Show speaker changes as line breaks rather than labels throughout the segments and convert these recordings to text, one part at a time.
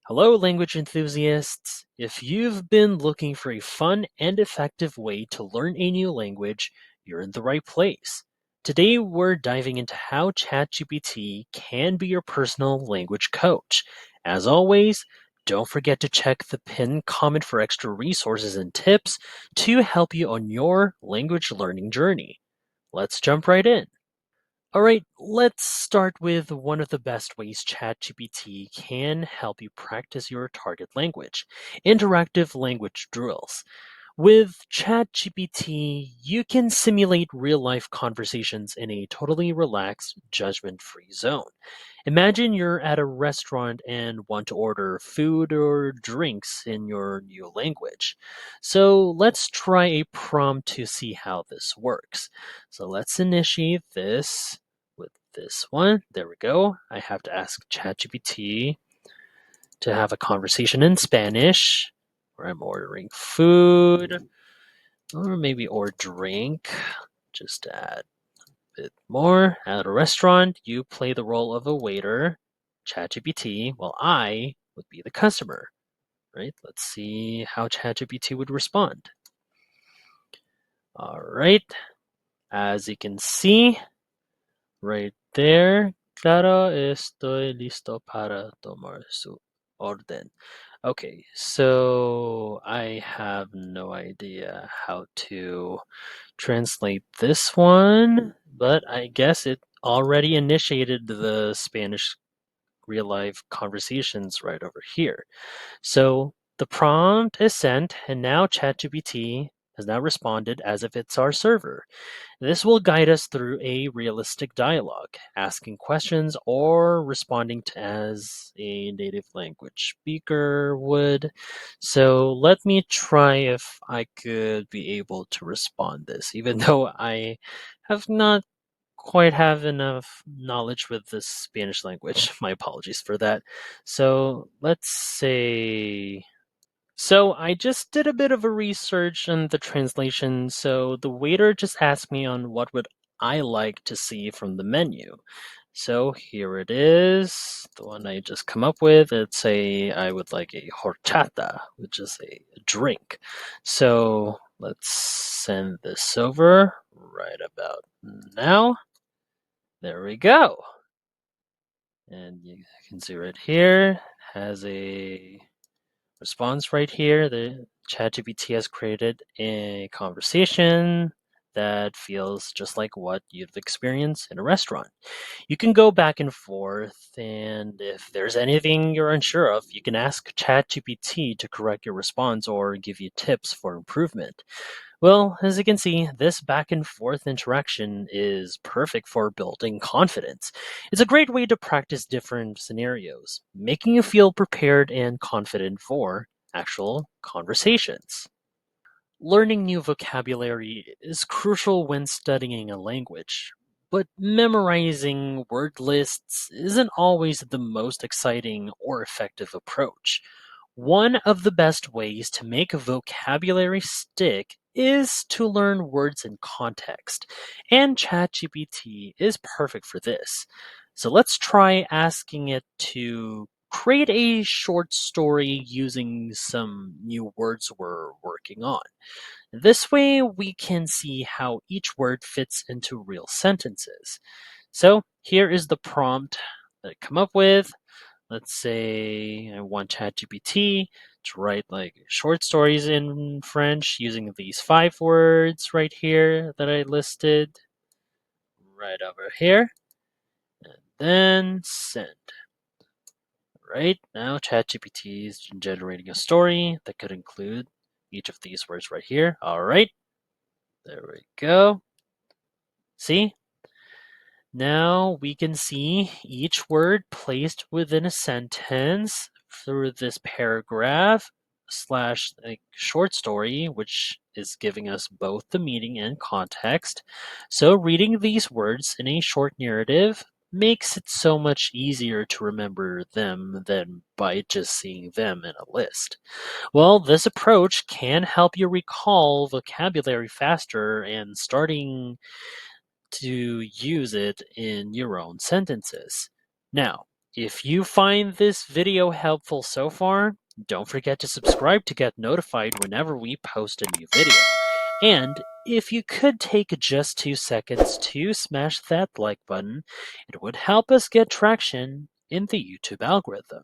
Hello, language enthusiasts! If you've been looking for a fun and effective way to learn a new language, you're in the right place. Today, we're diving into how ChatGPT can be your personal language coach. As always, don't forget to check the pinned comment for extra resources and tips to help you on your language learning journey. Let's jump right in. All right, let's start with one of the best ways ChatGPT can help you practice your target language: interactive language drills. With ChatGPT, you can simulate real life conversations in a totally relaxed, judgment free zone. Imagine you're at a restaurant and want to order food or drinks in your new language. So let's try a prompt to see how this works. So let's initiate this with this one. There we go. I have to ask ChatGPT to have a conversation in Spanish where I'm ordering food or maybe or drink. Just add a bit more. At a restaurant, you play the role of a waiter, ChatGPT, while I would be the customer. Right? Let's see how ChatGPT would respond. All right. As you can see right there, claro, estoy listo para tomar su orden. Okay, so I have no idea how to translate this one, but I guess it already initiated the Spanish real life conversations right over here. So the prompt is sent, and now ChatGPT has now responded as if it's our server. This will guide us through a realistic dialogue, asking questions or responding to as a native language speaker would. So let me try if I could be able to respond this, even though I have not quite have enough knowledge with the Spanish language. My apologies for that. So let's say so I just did a bit of a research on the translation. So the waiter just asked me on what would I like to see from the menu. So here it is, the one I just come up with. It's a I would like a horchata, which is a drink. So let's send this over right about now. There we go. And you can see right here has a response right here. The ChatGPT has created a conversation that feels just like what you'd experience in a restaurant. You can go back and forth, and if there's anything you're unsure of, you can ask ChatGPT to correct your response or give you tips for improvement. Well, as you can see, this back and forth interaction is perfect for building confidence. It's a great way to practice different scenarios, making you feel prepared and confident for actual conversations. Learning new vocabulary is crucial when studying a language, but memorizing word lists isn't always the most exciting or effective approach. One of the best ways to make a vocabulary stick is to learn words in context, and ChatGPT is perfect for this. So let's try asking it to create a short story using some new words we're working on. This way, we can see how each word fits into real sentences. So here is the prompt that I come up with. Let's say I want ChatGPT to write like short stories in French using these 5 words right here that I listed right over here, and then send. Right now, ChatGPT is generating a story that could include each of these words right here. All right, there we go. See? Now we can see each word placed within a sentence through this paragraph slash like short story, which is giving us both the meaning and context. So reading these words in a short narrative makes it so much easier to remember them than by just seeing them in a list. Well, this approach can help you recall vocabulary faster and starting to use it in your own sentences. Now, If you find this video helpful so far, don't forget to subscribe to get notified whenever we post a new video. And if you could take just 2 seconds to smash that like button, it would help us get traction in the YouTube algorithm.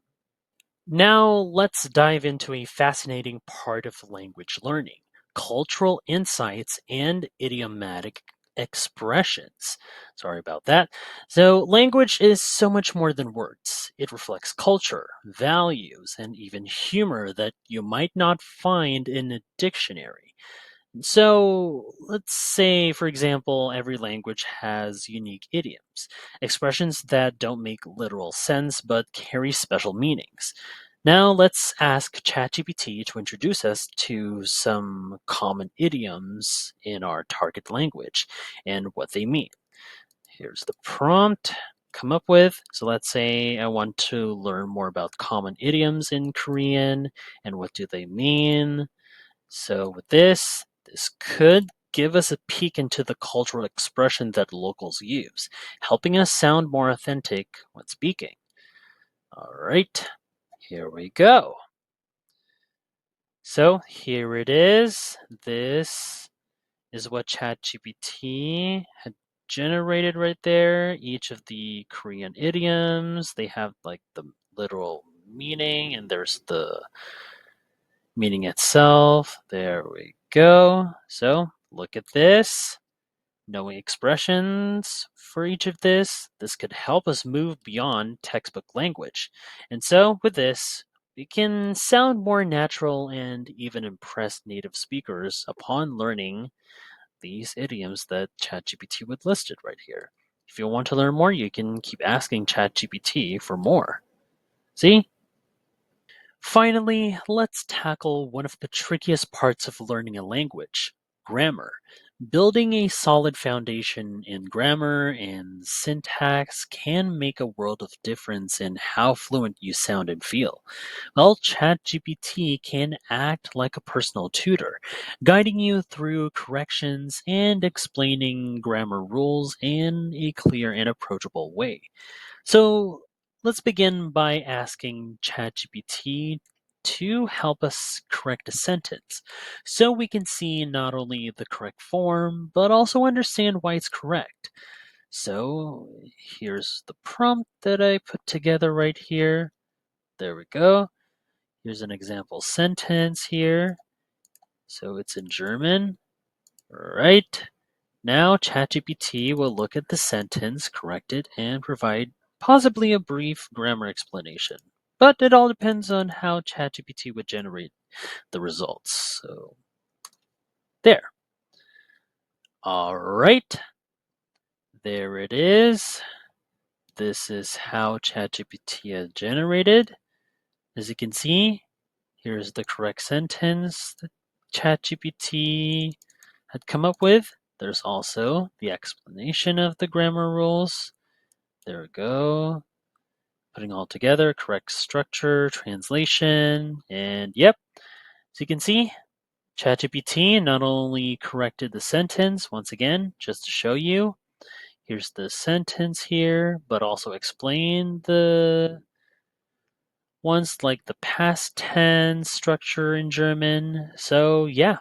Now, let's dive into a fascinating part of language learning: cultural insights and idiomatic expressions. Sorry about that. So, language is so much more than words. It reflects culture, values, and even humor that you might not find in a dictionary. So, let's say, for example, every language has unique idioms, expressions that don't make literal sense but carry special meanings. Now, let's ask ChatGPT to introduce us to some common idioms in our target language and what they mean. Here's the prompt come up with. So let's say I want to learn more about common idioms in Korean and what do they mean. So with this could give us a peek into the cultural expression that locals use, helping us sound more authentic when speaking. All right, here we go. So here it is. This is what ChatGPT had generated right there. Each of the Korean idioms, they have like the literal meaning, and there's the meaning itself. There we go. So look at this. Knowing expressions for each of this could help us move beyond textbook language. And so with this, we can sound more natural and even impress native speakers upon learning these idioms that ChatGPT would listed right here. If you want to learn more, you can keep asking ChatGPT for more. See? Finally, let's tackle one of the trickiest parts of learning a language: grammar. Building a solid foundation in grammar and syntax can make a world of difference in how fluent you sound and feel. Well, ChatGPT can act like a personal tutor, guiding you through corrections and explaining grammar rules in a clear and approachable way. So let's begin by asking ChatGPT to help us correct a sentence so we can see not only the correct form, but also understand why it's correct. So here's the prompt that I put together right here. There we go. Here's an example sentence here. So it's in German. Right. Now, ChatGPT will look at the sentence, correct it, and provide possibly a brief grammar explanation. But it all depends on how ChatGPT would generate the results. So, there. All right. There it is. This is how ChatGPT has generated. As you can see, here's the correct sentence that ChatGPT had come up with. There's also the explanation of the grammar rules. There we go. Putting all together, correct structure, translation, and yep. So you can see, ChatGPT not only corrected the sentence, once again, just to show you, here's the sentence here, but also explained the ones like the past tense structure in German. So yeah,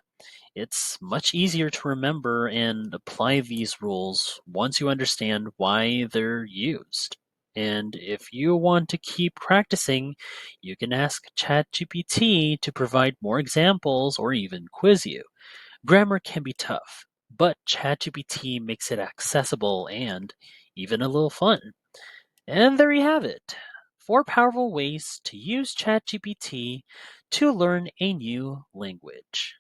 it's much easier to remember and apply these rules once you understand why they're used. And if you want to keep practicing, you can ask ChatGPT to provide more examples or even quiz you. Grammar can be tough, but ChatGPT makes it accessible and even a little fun. And there you have it. 4 powerful ways to use ChatGPT to learn a new language.